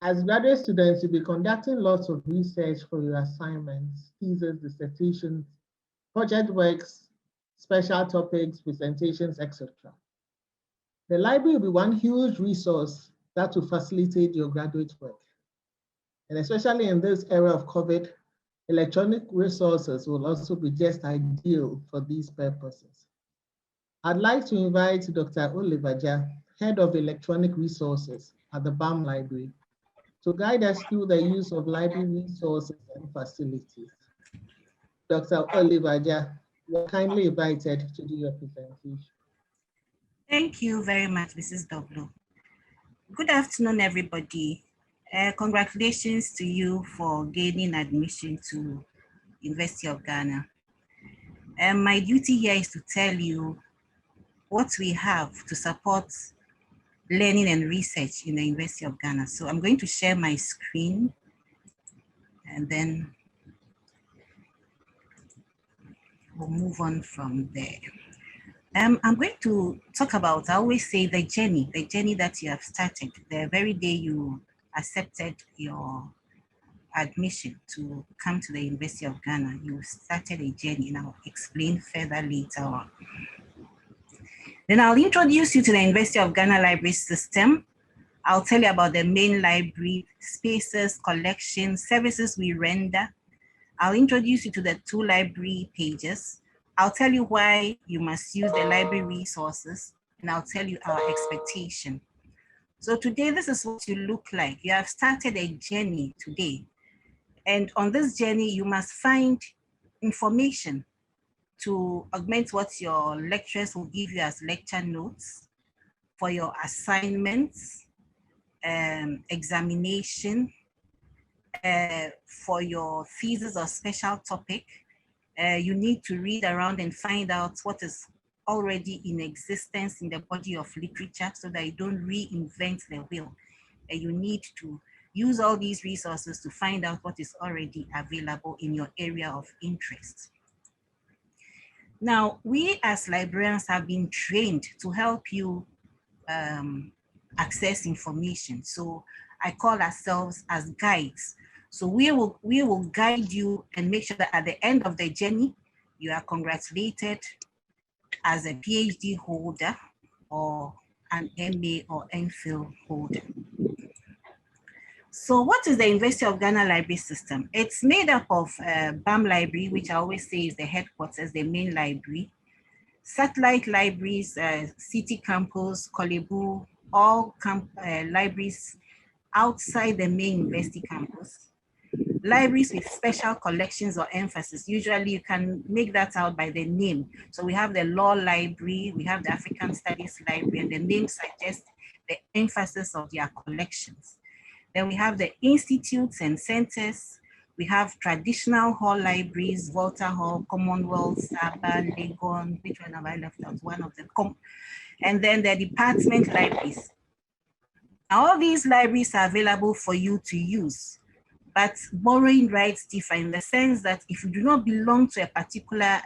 As graduate students, you'll be conducting lots of research for your assignments, thesis, dissertations, project works, special topics, presentations, etc. The library will be one huge resource that will facilitate your graduate work. And especially in this era of COVID, electronic resources will also be just ideal for these purposes. I'd like to invite Dr. Oliver Jha, Head of Electronic Resources at the BAM Library, to guide us through the use of library resources and facilities. Dr. Oliver Jha, you're kindly invited to do your presentation. Thank you very much, Mrs. W. Good afternoon, everybody. Congratulations to you for gaining admission to University of Ghana. My duty here is to tell you what we have to support learning and research in the University of Ghana. So I'm going to share my screen and then we'll move on from there. I'm going to talk about, I always say, the journey that you have started, the very day you accepted your admission to come to the University of Ghana. You started a journey, and I'll explain further later on. Then I'll introduce you to the University of Ghana library system. I'll tell you about the main library, spaces, collections, services we render. I'll introduce you to the 2 library pages. I'll tell you why you must use the library resources, and I'll tell you our expectation. So today, this is what you look like. You have started a journey today. And on this journey, you must find information to augment what your lecturers will give you as lecture notes for your assignments, examination, for your thesis or special topic. You need to read around and find out what is already in existence in the body of literature so that you don't reinvent the wheel. You need to use all these resources to find out what is already available in your area of interest. Now, we as librarians have been trained to help you access information. So I call ourselves as guides. So we will guide you and make sure that at the end of the journey, you are congratulated as a PhD holder or an MA or MPhil holder. So what is the University of Ghana library system? It's made up of BAM library, which I always say is the headquarters, the main library, satellite libraries, city campus, Kolebu, all libraries outside the main university campus. Libraries with special collections or emphasis. Usually you can make that out by the name. So we have the law library, we have the African Studies library, and the name suggests the emphasis of their collections. Then we have the institutes and centers. We have traditional hall libraries, Volta Hall, Commonwealth, Saba, Legon, which one have I left out? One of them. And then the department libraries. All these libraries are available for you to use, but borrowing rights differ in the sense that if you do not belong to a particular,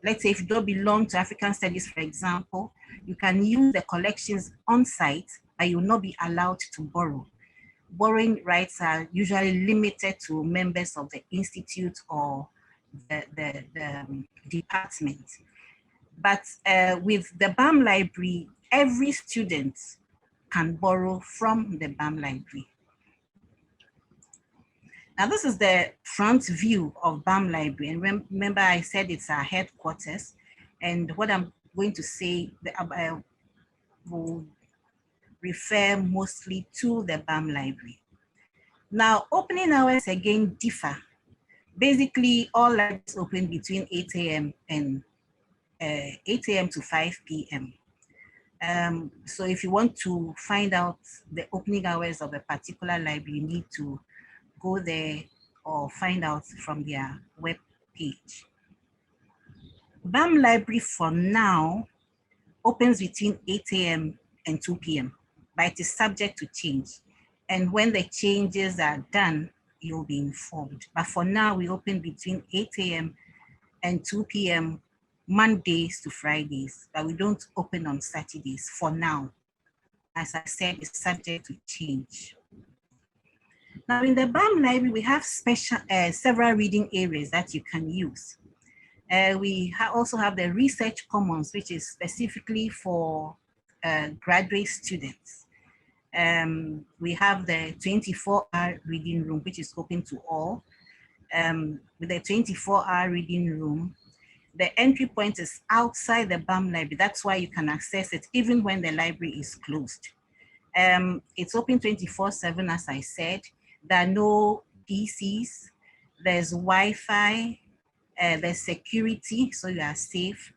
let's say if you don't belong to African Studies, for example, you can use the collections on site, but you will not be allowed to borrow. Borrowing rights are usually limited to members of the institute or the department. But with the BAM library, every student can borrow from the BAM library. Now this is the front view of BAM library. And remember I said it's our headquarters. And what I'm going to say will refer mostly to the BAM library. Now, opening hours again differ. Basically, all libraries open between 8 a.m. and 8 a.m. to 5 p.m. So if you want to find out the opening hours of a particular library, you need to go there or find out from their web page. BAM library for now opens between 8 a.m. and 2 p.m. but it is subject to change. And when the changes are done, you'll be informed. But for now, we open between 8 a.m. and 2 p.m. Mondays to Fridays, but we don't open on Saturdays for now. as I said, is subject to change. Now in the BAM library, we have several reading areas that you can use. We also have the Research Commons, which is specifically for graduate students. We have the 24-hour reading room, which is open to all. With the 24-hour reading room, the entry point is outside the BAM library. That's why you can access it even when the library is closed. It's open 24/7, as I said. There are no PCs, there's Wi-Fi, there's security, so you are safe.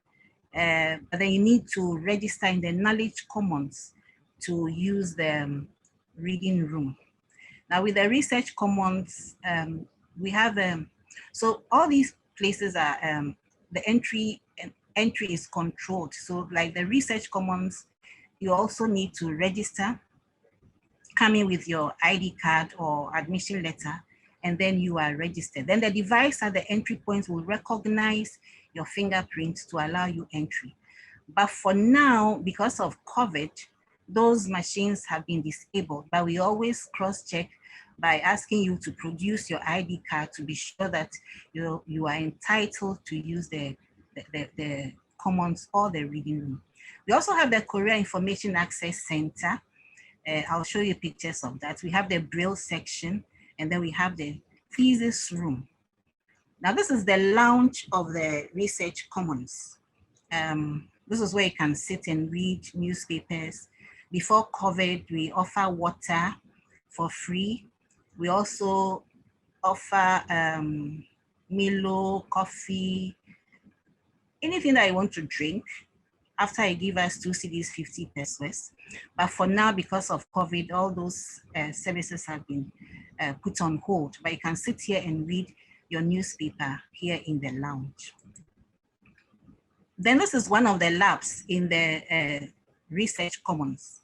But then you need to register in the Knowledge Commons to use the reading room. Now with the Research Commons, we have, so all these places are, the entry is controlled. So like the Research Commons, you also need to register, come in with your ID card or admission letter, and then you are registered. Then the device at the entry point will recognize your fingerprint to allow you entry. But for now, because of COVID, those machines have been disabled, but we always cross-check by asking you to produce your ID card to be sure that you are entitled to use the Commons or the reading room. We also have the Korea Information Access Center. I'll show you pictures of that. We have the Braille section, and then we have the thesis room. Now this is the lounge of the Research Commons. This is where you can sit and read newspapers. Before COVID, we offer water for free. We also offer Milo, coffee, anything that you want to drink. After you give us 2 CDs, 50 pesos. But for now, because of COVID, all those services have been put on hold. But you can sit here and read your newspaper here in the lounge. Then this is one of the labs in the Research Commons.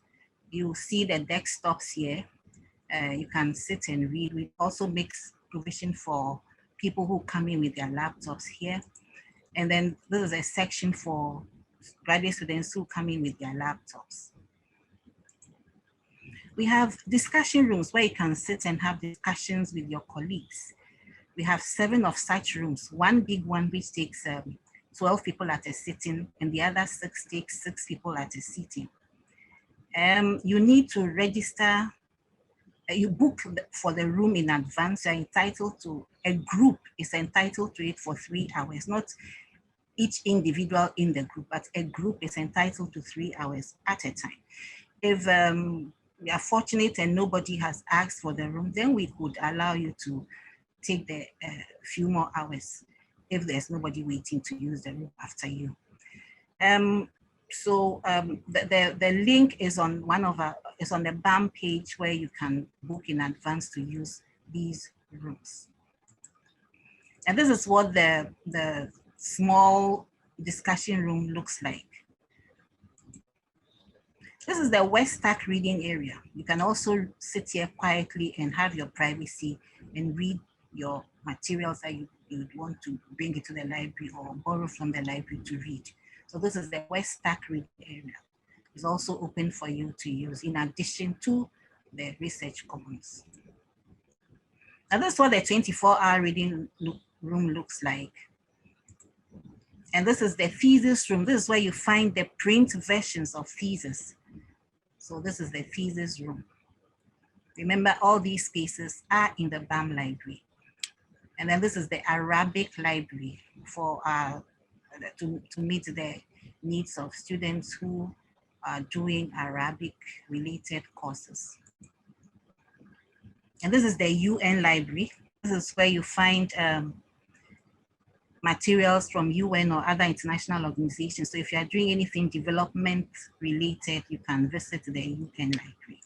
You see the desktops here. You can sit and read. We also make provision for people who come in with their laptops here. And then this is a section for graduate students who come in with their laptops. We have discussion rooms where you can sit and have discussions with your colleagues. We have 7 of such rooms, one big one which takes 12 people at a sitting, and the other 6 takes 6 people at a sitting. You need to register, you book for the room in advance. You're entitled to, a group is entitled to it for 3 hours, not each individual in the group, but a group is entitled to 3 hours at a time. If we are fortunate and nobody has asked for the room, then we could allow you to take the few more hours if there's nobody waiting to use the room after you. The link is on on the BAM page where you can book in advance to use these rooms. And this is what the small discussion room looks like. This is the West Stack reading area. You can also sit here quietly and have your privacy and read your materials that you want to bring into the library or borrow from the library to read. So this is the West Stack reading area. It's also open for you to use in addition to the Research Commons. Now this is what the 24-hour reading room looks like. And this is the thesis room. This is where you find the print versions of thesis. So this is the thesis room. Remember, all these spaces are in the BAM library. And then this is the Arabic library for to meet the needs of students who are doing Arabic related courses. And this is the UN library. This is where you find materials from UN or other international organizations. So if you are doing anything development related, you can visit the UN library.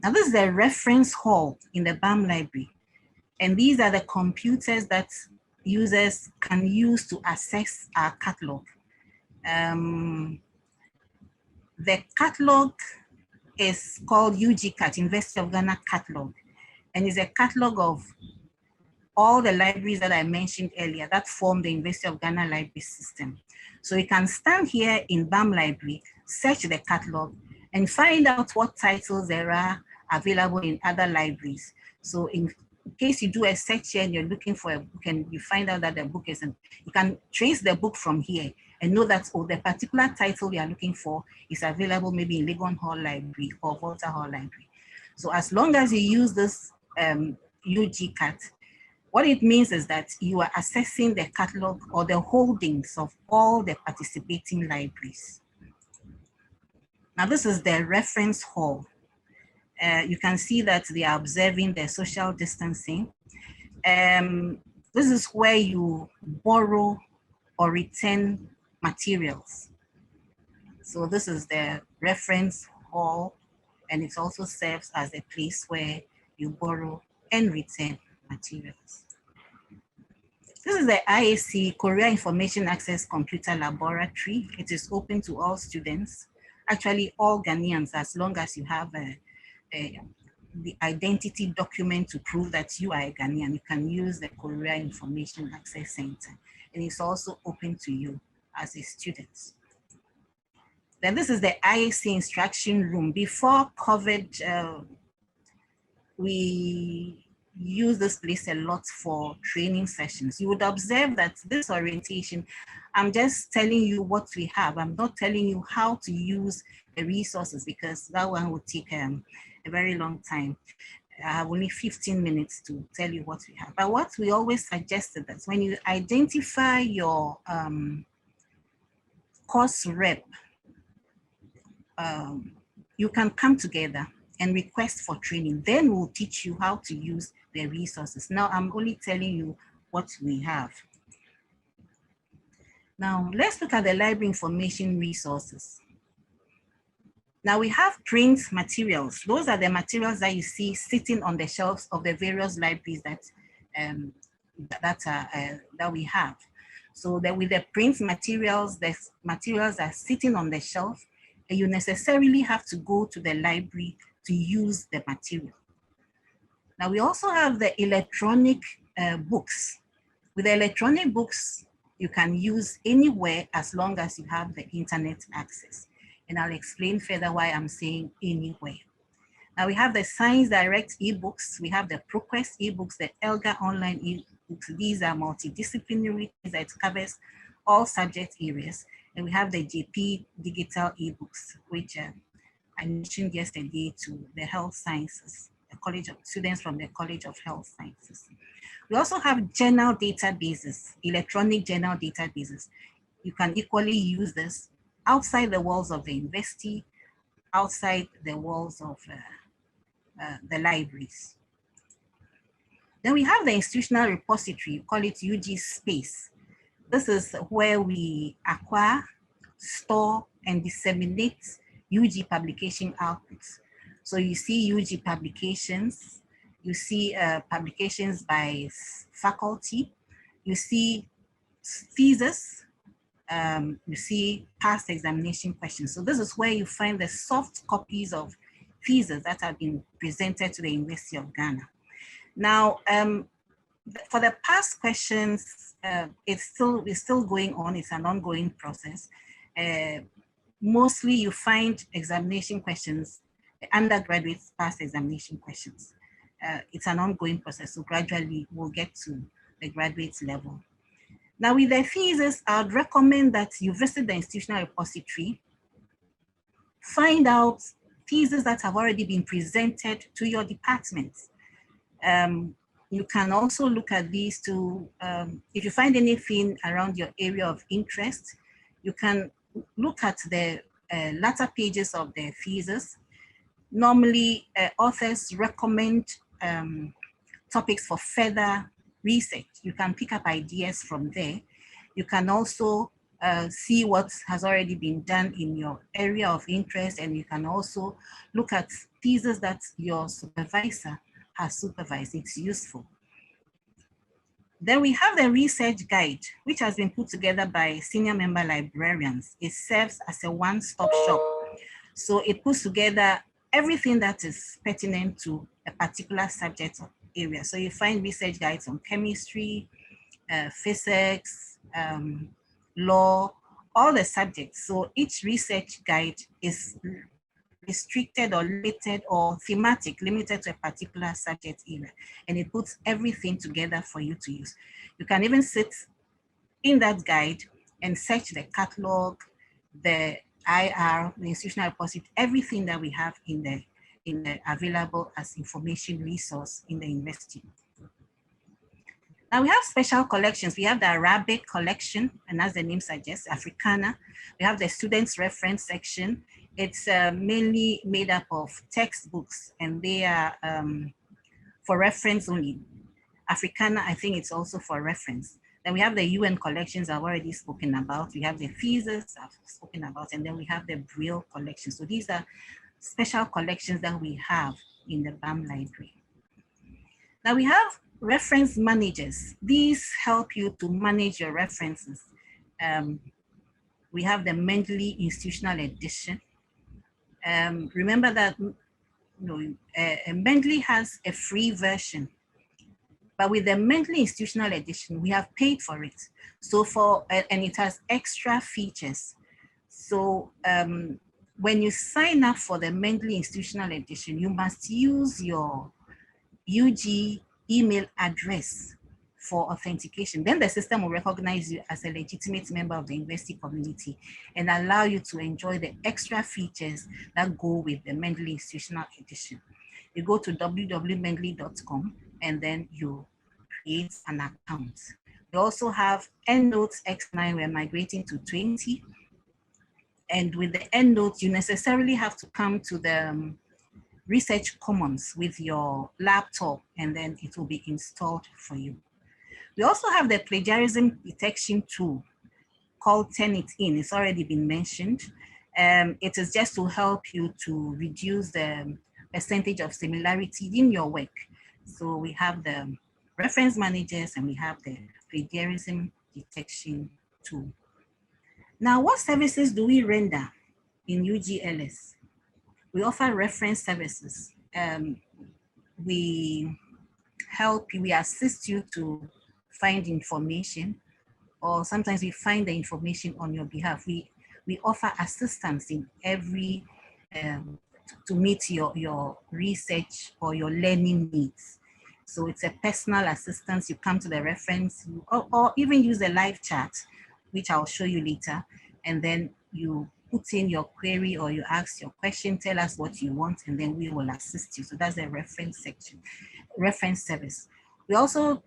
Now this is the reference hall in the BAM library. And these are the computers that users can use to access our catalog. The catalog is called UGCAT, University of Ghana Catalog, and is a catalog of all the libraries that I mentioned earlier that form the University of Ghana library system. So you can stand here in BAM library, search the catalog, and find out what titles there are available in other libraries. So in case you do a search here and you're looking for a book and you find out that the book isn't, you can trace the book from here and know that, oh, the particular title you are looking for is available maybe in Legon Hall Library or Volta Hall Library. So as long as you use this UGCAT, what it means is that you are assessing the catalog or the holdings of all the participating libraries. Now this is the reference hall. You can see that they are observing the social distancing. This is where you borrow or return materials. So this is the reference hall, and it also serves as a place where you borrow and return materials. This is the IAC, Korea Information Access Computer Laboratory. It is open to all students, actually all Ghanaians, as long as you have the identity document to prove that you are a Ghanaian. You can use the Korea Information Access Center, and it's also open to you as a student. Then this is the IAC instruction room. Before COVID, we use this place a lot for training sessions. You would observe that this orientation, I'm just telling you what we have. I'm not telling you how to use the resources, because that one would take a very long time. I have only 15 minutes to tell you what we have. But what we always suggested that when you identify your course rep, you can come together and request for training. Then we'll teach you how to use the resources. Now I'm only telling you what we have. Now let's look at the library information resources. Now we have print materials. Those are the materials that you see sitting on the shelves of the various libraries that we have. So that with the print materials, the materials are sitting on the shelf, and you necessarily have to go to the library to use the material. Now we also have the electronic books. With the electronic books, you can use anywhere as long as you have the internet access. And I'll explain further why I'm saying anywhere. Now we have the Science Direct ebooks, we have the ProQuest ebooks, the ELGA online ebooks. These are multidisciplinary, that covers all subject areas. And we have the JP digital ebooks, which I mentioned yesterday to the health sciences, the College of students from the College of Health Sciences. We also have journal databases, electronic journal databases. You can equally use this outside the walls of the university, outside the walls of the libraries. Then we have the institutional repository, we call it UG Space. This is where we acquire, store, and disseminate UG publication outputs. So you see UG publications, you see publications by faculty, you see thesis, you see past examination questions. So this is where you find the soft copies of theses that have been presented to the University of Ghana. Now, for the past questions, it's still going on. It's an ongoing process. Mostly you find examination questions, undergraduate past examination questions. It's an ongoing process, so gradually we'll get to the graduate level. Now with the thesis, I'd recommend that you visit the institutional repository, find out theses that have already been presented to your department. You can also look at these to, if you find anything around your area of interest, you can look at the latter pages of the thesis. Normally, authors recommend topics for further research. You can pick up ideas from there. You can also see what has already been done in your area of interest, and you can also look at theses that your supervisor has supervised. It's useful. Then we have the research guide, which has been put together by senior member librarians. It serves as a one-stop shop. So it puts together everything that is pertinent to a particular subject or area. So you find research guides on chemistry, physics, law, all the subjects. So each research guide is restricted or limited or thematic, limited to a particular subject area. And it puts everything together for you to use. You can even sit in that guide and search the catalog, the IR, the institutional repository, everything that we have in the available as information resource in the university. Now we have special collections. We have the Arabic collection, and as the name suggests, Africana. We have the students reference section. It's mainly made up of textbooks, and they are for reference only. Africana, I think it's also for reference. Then we have the UN collections I've already spoken about. We have the thesis I've spoken about, and then we have the Braille collection. So these are special collections that we have in the BAM library. Now we have reference managers. These help you to manage your references. We have the Mendeley Institutional Edition. Remember that Mendeley has a free version, but with the Mendeley Institutional Edition, we have paid for it. So and it has extra features. So when you sign up for the Mendeley Institutional Edition, you must use your UG email address for authentication. Then the system will recognize you as a legitimate member of the university community and allow you to enjoy the extra features that go with the Mendeley Institutional Edition. You go to www.mendeley.com and then you create an account. We also have EndNotes X9, we're migrating to 20. And with the EndNotes, you necessarily have to come to the Research Commons with your laptop, and then it will be installed for you. We also have the plagiarism detection tool called Turnitin. It's already been mentioned. It is just to help you to reduce the percentage of similarity in your work. So we have the reference managers and we have the plagiarism detection tool. Now, what services do we render in UGLS? We offer reference services. We help you, we assist you to find information, or sometimes we find the information on your behalf. We offer assistance in every, to meet your research or your learning needs. So it's a personal assistance. You come to the reference, or even use the live chat, which I'll show you later, and then you put in your query or you ask your question, tell us what you want, and then we will assist you. So that's the reference section, reference service. We also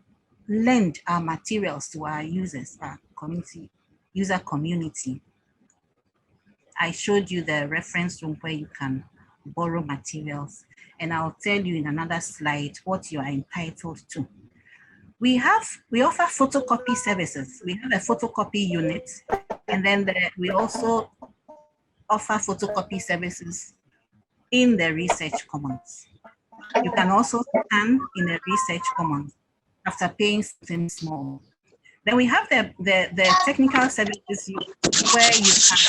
lend our materials to our users, our community, user community. I showed you the reference room where you can borrow materials, and I'll tell you in another slide what you are entitled to. We offer photocopy services. We have a photocopy unit, and then we also offer photocopy services in the Research Commons. You can also scan in the Research Commons after paying something small. Then we have the technical services where you can.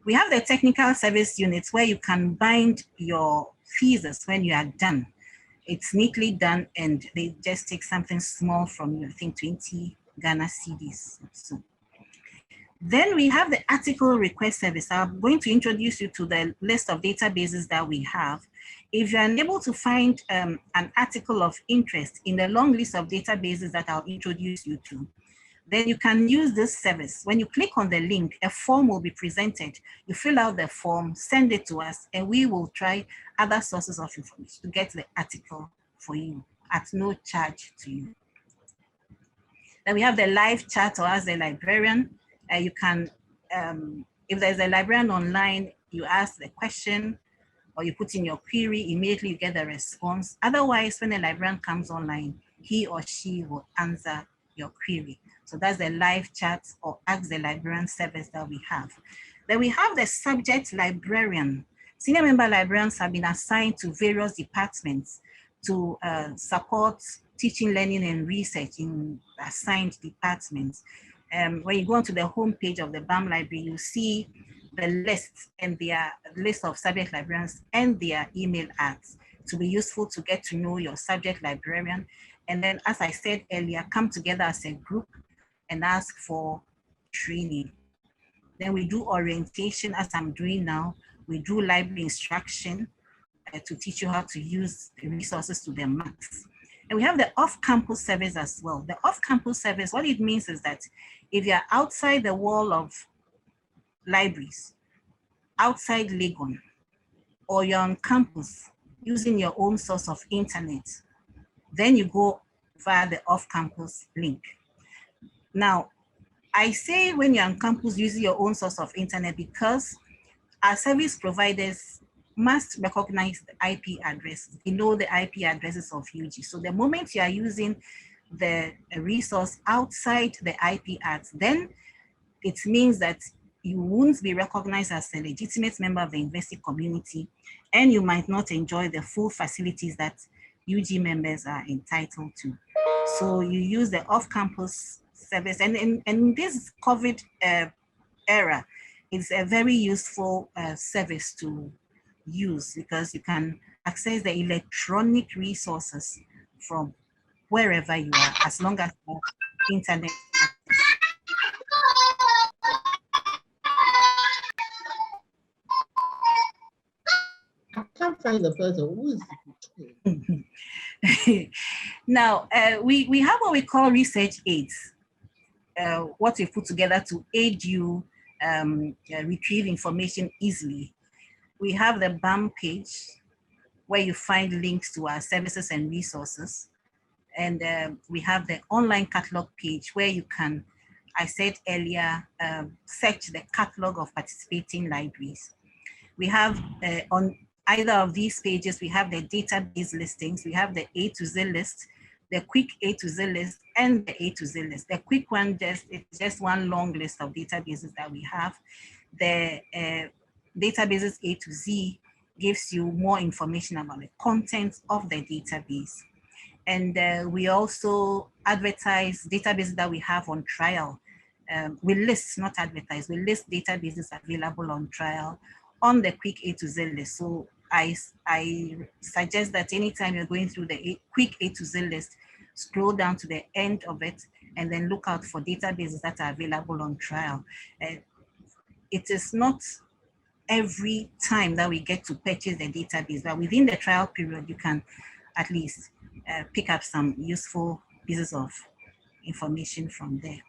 We have the technical service units where you can bind your thesis when you are done. It's neatly done and they just take something small from you, I think 20 Ghana cedis. So. Then we have the article request service. I'm going to introduce you to the list of databases that we have. If you're unable to find an article of interest in the long list of databases that I'll introduce you to, then you can use this service. When you click on the link, a form will be presented. You fill out the form, send it to us, and we will try other sources of information to get the article for you at no charge to you. Then we have the live chat, or as a librarian, you can, if there's a librarian online, you ask the question or you put in your query, immediately you get the response. Otherwise, when a librarian comes online, he or she will answer your query. So that's the live chat or ask the librarian service that we have. Then we have the subject librarian. Senior member librarians have been assigned to various departments to support teaching, learning, and research in assigned departments. When you go onto the homepage of the BAM library, you see the list and their list of subject librarians and their email ads to be useful to get to know your subject librarian. And then, as I said earlier, come together as a group and ask for training. Then we do orientation, as I'm doing now. We do library instruction to teach you how to use the resources to their max. And we have the off-campus service as well. The off-campus service, what it means is that if you're outside the wall of libraries, outside Legon, or you're on campus using your own source of internet, then you go via the off-campus link. Now, I say when you're on campus using your own source of internet because our service providers must recognize the IP address. They know the IP addresses of UG. So the moment you are using the resource outside the IP ads, then it means that you won't be recognized as a legitimate member of the university community, and you might not enjoy the full facilities that UG members are entitled to. So you use the off-campus service, and in this COVID era, it's a very useful service to use because you can access the electronic resources from wherever you are, as long as you have internet access. I can't find the person. Who is it? Now, we have what we call research aids, what we put together to aid you retrieve information easily. We have the BAM page where you find links to our services and resources. And we have the online catalog page where you can, I said earlier, search the catalog of participating libraries. We have on either of these pages, we have the database listings. We have the A to Z list, the quick A to Z list, and the A to Z list. The quick one, it's just one long list of databases that we have. The databases A to Z gives you more information about the content of the database. And we also advertise databases that we have on trial. We list, not advertise, we list databases available on trial on the quick A to Z list. So I suggest that anytime you're going through the quick A to Z list, scroll down to the end of it and then look out for databases that are available on trial. It is not every time that we get to purchase the database, but within the trial period, you can at least pick up some useful pieces of information from there.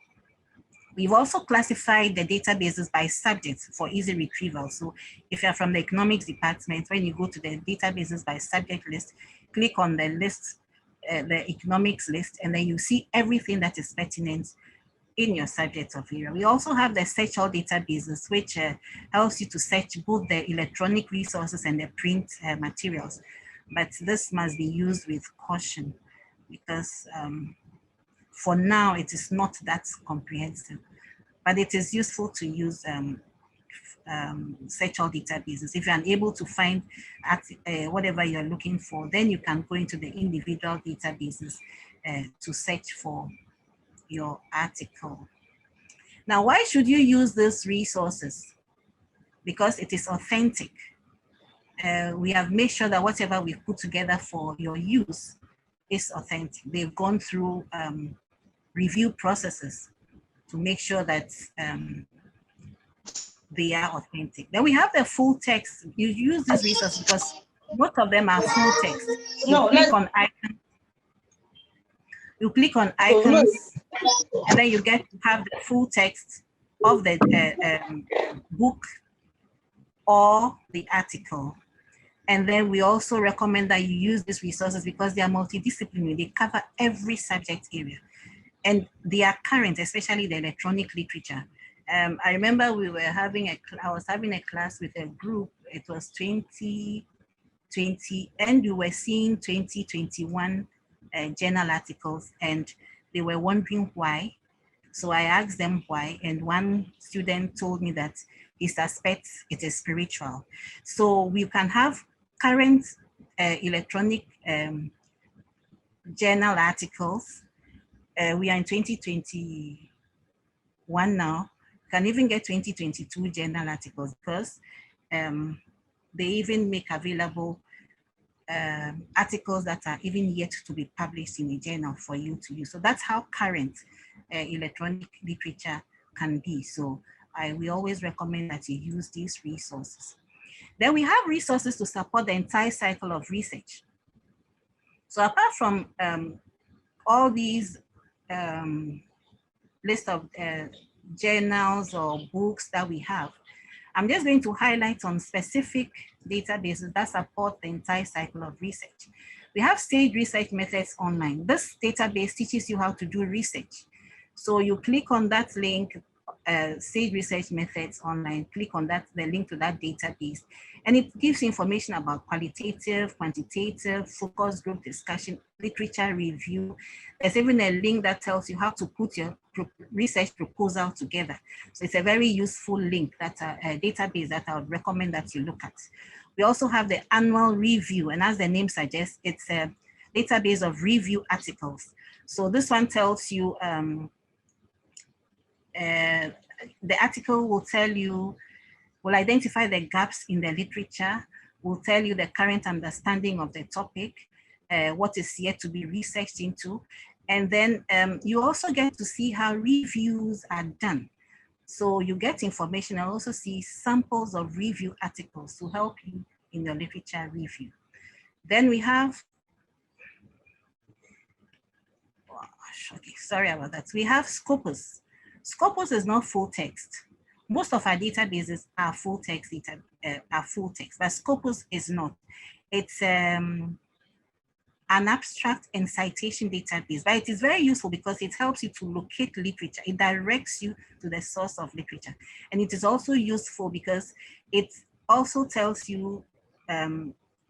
We've also classified the databases by subjects for easy retrieval. So if you're from the economics department, when you go to the databases by subject list, click on the list, the economics list, and then you see everything that is pertinent in your subject of area. We also have the search all databases, which helps you to search both the electronic resources and the print materials. But this must be used with caution because for now, it is not that comprehensive, but it is useful to use search all databases. If you're unable to find whatever you're looking for, then you can go into the individual databases to search for your article. Now, why should you use these resources? Because it is authentic. We have made sure that whatever we've put together for your use is authentic. They've gone through review processes to make sure that they are authentic. Then we have the full text. You use this resource because most of them are full text. You click on icons. You click on icons, and then you get to have the full text of the book or the article. And then we also recommend that you use these resources because they are multidisciplinary. They cover every subject area. And they are current, especially the electronic literature. I remember I was having a class with a group. It was 2020, and we were seeing 2021 journal articles, and they were wondering why. So I asked them why, and one student told me that he suspects it is spiritual. So we can have current electronic journal articles. We are in 2021 now. Can even get 2022 journal articles because they even make available articles that are even yet to be published in a journal for you to use. So that's how current electronic literature can be. So we always recommend that you use these resources. Then we have resources to support the entire cycle of research. So apart from all these list of journals or books that we have, I'm just going to highlight on specific databases that support the entire cycle of research. We have Sage Research Methods Online. This database teaches you how to do research. So you click on that link, Sage Research Methods Online, click on that, the link to that database, and it gives information about qualitative, quantitative, focus group discussion, literature review. There's even a link that tells you how to put your research proposal together. So it's a very useful link, that's a database that I would recommend that you look at. We also have the annual review, and as the name suggests, it's a database of review articles. So this one tells you, the article will tell you, will identify the gaps in the literature, will tell you the current understanding of the topic, what is yet to be researched into. And then you also get to see how reviews are done. So you get information and also see samples of review articles to help you in your literature review. Then we have, okay, sorry about that. We have Scopus. Scopus is not full text. Most of our databases are full text, but Scopus is not. It's an abstract and citation database, but it is very useful because it helps you to locate literature. It directs you to the source of literature. And it is also useful because it also tells you,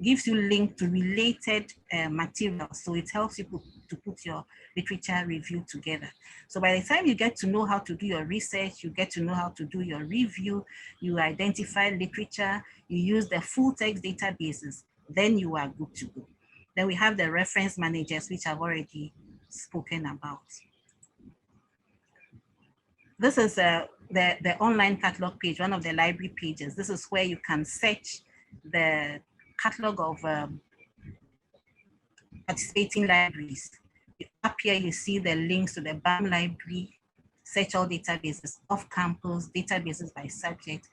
gives you link to related materials. So it helps you to put your literature review together. So by the time you get to know how to do your research, you get to know how to do your review, you identify literature, you use the full text databases, then you are good to go. Then we have the reference managers, which I've already spoken about. This is the online catalog page, one of the library pages. This is where you can search the catalog of participating libraries. Up here, you see the links to the BAM library, search all databases, off-campus, databases by subject,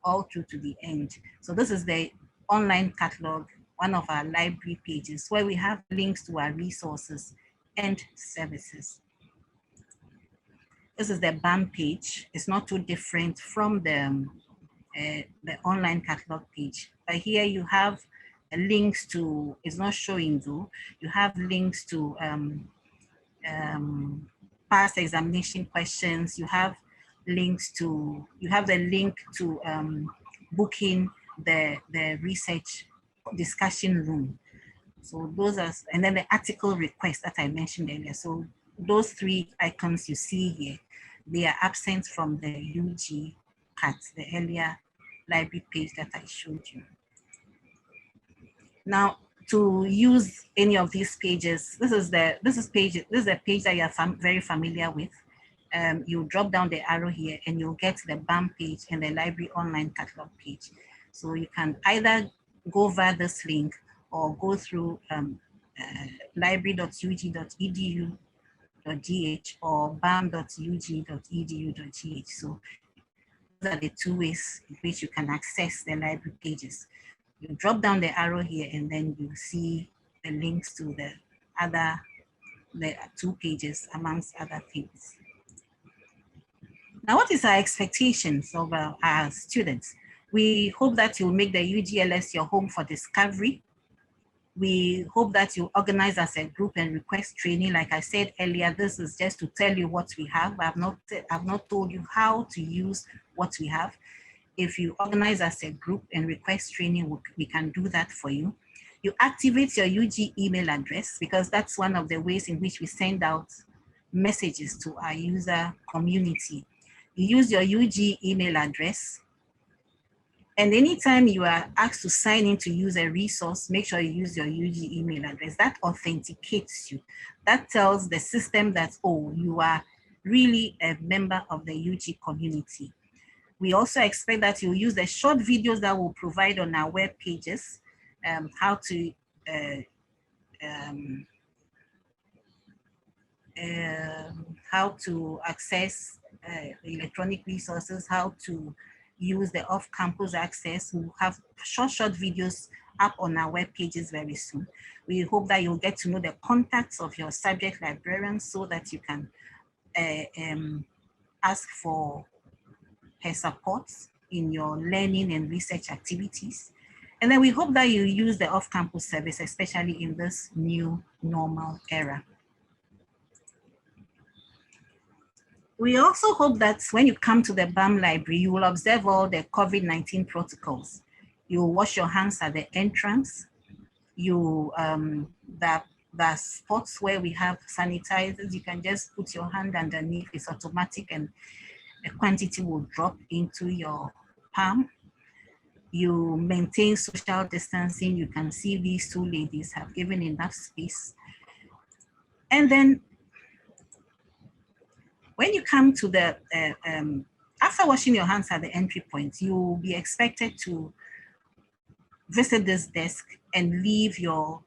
all through to the end. So this is the online catalog, one of our library pages where we have links to our resources and services. This is the BAM page. It's not too different from the online catalog page. But here you have links to, it's not showing though, you have links to past examination questions, you have links to, you have the link to booking the research discussion room. So those are, and then the article request that I mentioned earlier. So those three icons you see here, they are absent from the UG part, the earlier library page that I showed you. Now, to use any of these pages, this is a page that you're very familiar with. You drop down the arrow here and you'll get the BAM page and the library online catalog page. So you can either go via this link or go through library.ug.edu.gh or bam.ug.edu.gh. So those are the two ways in which you can access the library pages. You drop down the arrow here and then you see the links to the two pages amongst other things. Now, what is our expectations of our students? We hope that you'll make the UGLS your home for discovery. We hope that you organize as a group and request training. Like I said earlier, this is just to tell you what we have. I've not told you how to use what we have. If you organize as a group and request training, we can do that for you. You activate your UG email address because that's one of the ways in which we send out messages to our user community. You use your UG email address. And anytime you are asked to sign in to use a resource, make sure you use your UG email address. That authenticates you. That tells the system that, oh, you are really a member of the UG community. We also expect that you'll use the short videos that we'll provide on our web pages, how to access electronic resources, how to use the off-campus access. We'll have short videos up on our web pages very soon. We hope that you'll get to know the contacts of your subject librarian so that you can ask for her support in your learning and research activities. And then we hope that you use the off-campus service, especially in this new normal era. We also hope that when you come to the BAM library, you will observe all the COVID-19 protocols. You will wash your hands at the entrance. You, the spots where we have sanitizers, you can just put your hand underneath, it's automatic and the quantity will drop into your palm. You maintain social distancing. You can see these two ladies have given enough space. And then when you come to the, after washing your hands at the entry point, you will be expected to visit this desk and leave your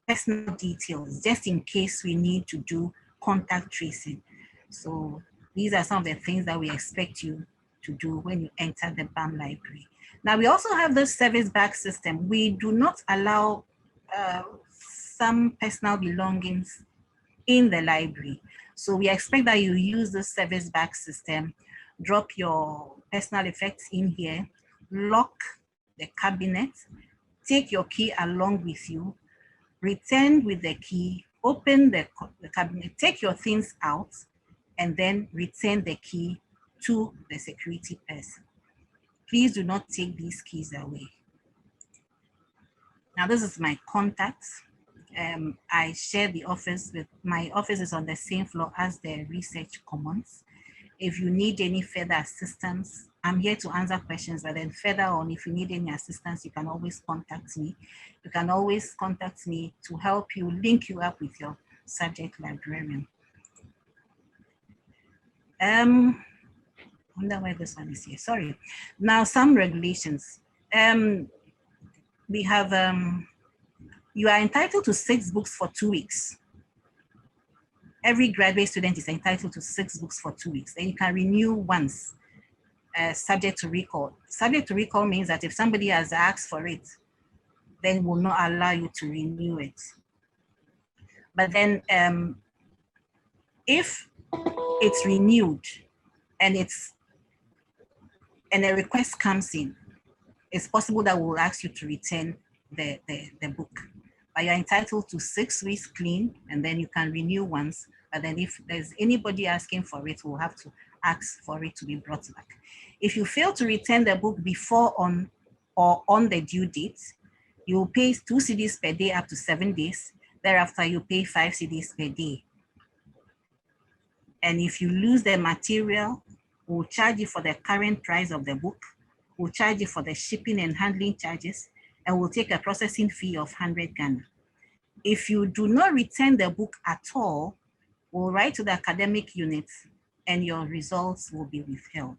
personal details, just in case we need to do contact tracing. So these are some of the things that we expect you to do when you enter the BAM library. Now, we also have the service bag system. We do not allow some personal belongings in the library. So we expect that you use the service bag system, drop your personal effects in here, lock the cabinet, take your key along with you, return with the key, open the cabinet, take your things out, and then return the key to the security person. Please do not take these keys away. Now, this is my contact. I share the office with, my office is on the same floor as the research commons. If you need any further assistance, I'm here to answer questions, but then further on, if you need any assistance, you can always contact me. You can always contact me to help you, link you up with your subject librarian. I wonder why this one is here, sorry. Now, some regulations. We have, you are entitled to 6 books for 2 weeks. Every graduate student is entitled to 6 books for 2 weeks. Then you can renew once, subject to recall. Subject to recall means that if somebody has asked for it, then will not allow you to renew it. But then if it's renewed and a request comes in, it's possible that we'll ask you to return the book. But you're entitled to 6 weeks clean, and then you can renew once. But then if there's anybody asking for it, we'll have to ask for it to be brought back. If you fail to return the book before on the due date, you will pay 2 cedis per day up to 7 days. Thereafter, you pay 5 cedis per day. And if you lose the material, we'll charge you for the current price of the book. We'll charge you for the shipping and handling charges, and we'll take a processing fee of 100 Ghana. If you do not return the book at all, we'll write to the academic unit and your results will be withheld.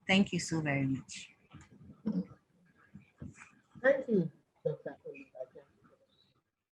Thank you so very much. Thank you, Dr. Olivia.